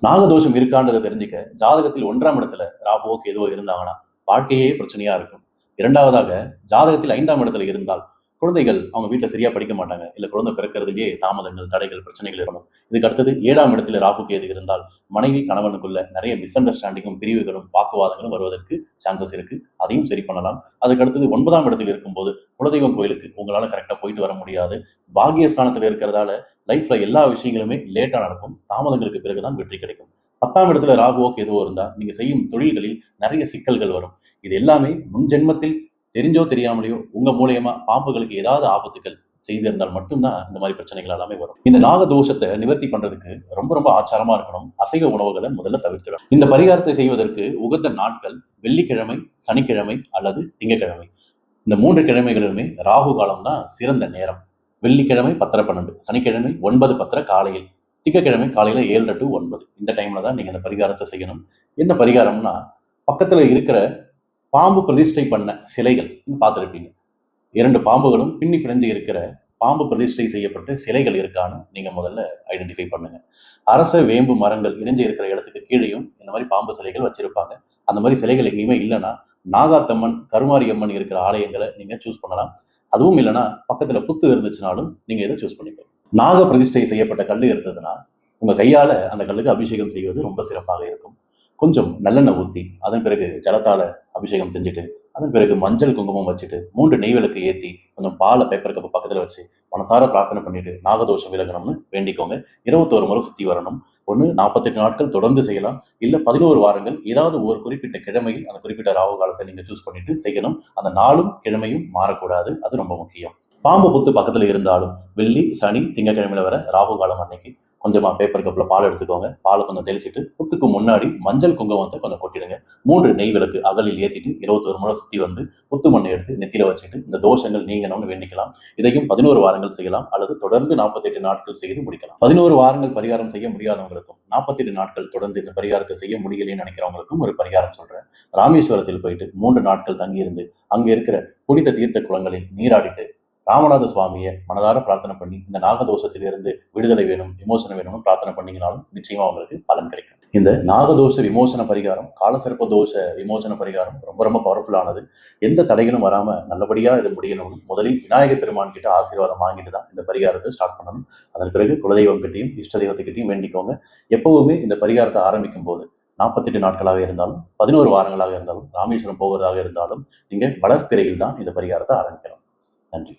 நாகதோஷம் இருக்கான்றதை தெரிஞ்சுக்க ஜாதகத்தில் 1ஆம் இடத்துல ராகுவோ கேதுவோ இருந்தாங்கன்னா வாழ்க்கையே பிரச்சனையா இருக்கும். இரண்டாவதாக, ஜாதகத்தில் 5ஆம் இடத்துல இருந்தால் குழந்தைகள் அவங்க வீட்டுல சரியா படிக்க மாட்டாங்க, இல்ல குழந்தை பிறக்கிறதுலயே தாமதங்கள், தடைகள், பிரச்சனைகள் இருக்கணும். இதுக்கு அடுத்தது 7ஆம் இடத்துல ராகு கேது இருந்தால் மனைவி கணவனுக்குள்ள நிறைய மிஸ் அண்டர்ஸ்டாண்டிங்கும், பிரிவுகளும், வாக்குவாதங்களும் வருவதற்கு சான்சஸ் இருக்கு. அதையும் சரி பண்ணலாம். அதுக்கு அடுத்தது 9ஆம் இடத்தில் இருக்கும்போது குலதெய்வம் கோயிலுக்கு உங்களால கரெக்டா போயிட்டு வர முடியாது. பாகியஸ்தானத்துல இருக்கிறதால லைஃப்ல எல்லா விஷயங்களுமே லேட்டா நடக்கும். தாமதங்களுக்கு பிறகுதான் வெற்றி கிடைக்கும். 10ஆம் இடத்துல ராகுவோ கேதுவோ இருந்தா நீங்க செய்யும் தொழில்களில் நிறைய சிக்கல்கள் வரும். இது எல்லாமே முன் ஜென்மத்தில் தெரிஞ்சோ தெரியாமலையோ உங்க மூலியமா பாம்புகளுக்கு ஏதாவது ஆபத்துகள் செய்திருந்தால் மட்டும்தான் இந்த மாதிரி பிரச்சனைகள் எல்லாமே வரும். இந்த நாக தோஷத்தை நிவர்த்தி பண்றதுக்கு ரொம்ப ரொம்ப ஆச்சாரமா இருக்கணும். அசைவ உணவுகளை முதல்ல தவிர்த்திடணும். இந்த பரிகாரத்தை செய்வதற்கு உகந்த நாட்கள் வெள்ளிக்கிழமை, சனிக்கிழமை அல்லது திங்கக்கிழமை. இந்த 3 கிழமைகளிலுமே ராகு காலம் தான் சிறந்த நேரம். வெள்ளிக்கிழமை 10:12, சனிக்கிழமை 9:10 காலையில், திங்கக்கிழமை காலையில 7:00 to 9. இந்த டைம்ல தான் நீங்க இந்த பரிகாரத்தை செய்யணும். என்ன பரிகாரம்னா, பக்கத்துல இருக்கிற பாம்பு பிரதிஷ்டை பண்ண சிலைகள் நீங்க பார்த்துருப்பீங்க. 2 பாம்புகளும் பின்னி பிணைந்து இருக்கிற பாம்பு பிரதிஷ்டை செய்யப்பட்ட சிலைகள் இருக்கான்னு நீங்க முதல்ல ஐடென்டிஃபை பண்ணுங்க. அரச வேம்பு மரங்கள் இணைஞ்சு இருக்கிற இடத்துக்கு கீழேயும் இந்த மாதிரி பாம்பு சிலைகள் வச்சிருப்பாங்க. அந்த மாதிரி சிலைகள் எங்கேயுமே இல்லைன்னா நாகாத்தம்மன், கருமாரியம்மன் இருக்கிற ஆலயங்களை நீங்க சூஸ் பண்ணலாம். அதுவும் இல்லைன்னா பக்கத்துல புத்து இருந்துச்சுனாலும் நீங்க இதை சூஸ் பண்ணிக்கலாம். நாக பிரதிஷ்டை செய்யப்பட்ட கல் இருந்ததுன்னா உங்க கையால அந்த கல்லுக்கு அபிஷேகம் செய்வது ரொம்ப சிறப்பாக இருக்கும். கொஞ்சம் நல்லெண்ணெய் ஊற்றி அதன் பிறகு ஜலத்தால அபிஷேகம் செஞ்சுட்டு அதன் பிறகு மஞ்சள் குங்குமம் வச்சுட்டு 3 நெய் விளக்கு ஏற்றி கொஞ்சம் பாலை பேப்பர் கப்பு பக்கத்தில் வச்சு மனசார பிரார்த்தனை பண்ணிட்டு நாகதோஷம் விலகணும்னு வேண்டிக்கோங்க. 21 முறை சுற்றி வரணும். ஒன்று 48 நாட்கள் தொடர்ந்து செய்யலாம், இல்லை 11 வாரங்கள் ஏதாவது ஒரு குறிப்பிட்ட கிழமையில் அந்த குறிப்பிட்ட ராகு காலத்தை நீங்கள் சூஸ் பண்ணிட்டு செய்யணும். அந்த நாளும் கிழமையும் மாறக்கூடாது, அது ரொம்ப முக்கியம். பாம்பு புத்து பக்கத்தில் இருந்தாலும் வெள்ளி, சனி, திங்கக்கிழமையில வர ராகு காலம் அன்னைக்கு கொஞ்சமா பேப்பர் கப்பில் பால் எடுத்துக்கோங்க. பாலை கொஞ்சம் தெளிச்சுட்டு புத்துக்கு முன்னாடி மஞ்சள் குங்குமத்தை கொஞ்சம் கொட்டிடுங்க. 3 நெய் விளக்கு அகலில் ஏற்றிட்டு 21 முறை சுற்றி வந்து புத்து மண்ணை எடுத்து நெத்தியில வச்சுட்டு இந்த தோஷங்கள் நீங்கணும்னு வேண்டிக்கலாம். இதையும் 11 வாரங்கள் செய்யலாம் அல்லது தொடர்ந்து 48 நாட்கள் செய்து முடிக்கலாம். 11 வாரங்கள் பரிகாரம் செய்ய முடியாதவங்களுக்கும் 48 நாட்கள் தொடர்ந்து இந்த பரிகாரத்தை செய்ய முடியலன்னு நினைக்கிறவங்களுக்கும் ஒரு பரிகாரம் சொல்றேன். ராமேஸ்வரத்தில் போயிட்டு 3 நாட்கள் தங்கியிருந்து அங்க இருக்கிற புனித தீர்த்த குளங்களில் நீராடிட்டு ராமநாத சுவாமியை மனதார பிரார்த்தனை பண்ணி இந்த நாகதோஷத்திலிருந்து விடுதலை வேணும், விமோசனம் வேணும்னு பிரார்த்தனை பண்ணீங்கனாலும் நிச்சயமா உங்களுக்கு பலன் கிடைக்கும். இந்த நாகதோஷ விமோசன பரிகாரம், காலசர்ப்ப தோஷ விமோசன பரிகாரம் ரொம்ப ரொம்ப பவர்ஃபுல்லானது. எந்த தடைகளும் வராம நல்லபடியா இது முடியணும்னு முதலில் விநாயகர் பெருமான் கிட்ட ஆசீர்வாதம் வாங்கிட்டு தான் இந்த பரிகாரத்தை ஸ்டார்ட் பண்ணணும். அதன் பிறகு குலதெய்வம் கிட்டையும் இஷ்ட தெய்வத்துக்கிட்டையும் வேண்டிக்கோங்க. எப்பவுமே இந்த பரிகாரத்தை ஆரம்பிக்கும் போது 48 நாட்களாக இருந்தாலும் 11 வாரங்களாக இருந்தாலும் ராமேஸ்வரம் போகிறதாக இருந்தாலும் நீங்க வளர்ப்பிறையில் தான் இந்த பரிகாரத்தை ஆரம்பிக்கணும். நன்றி.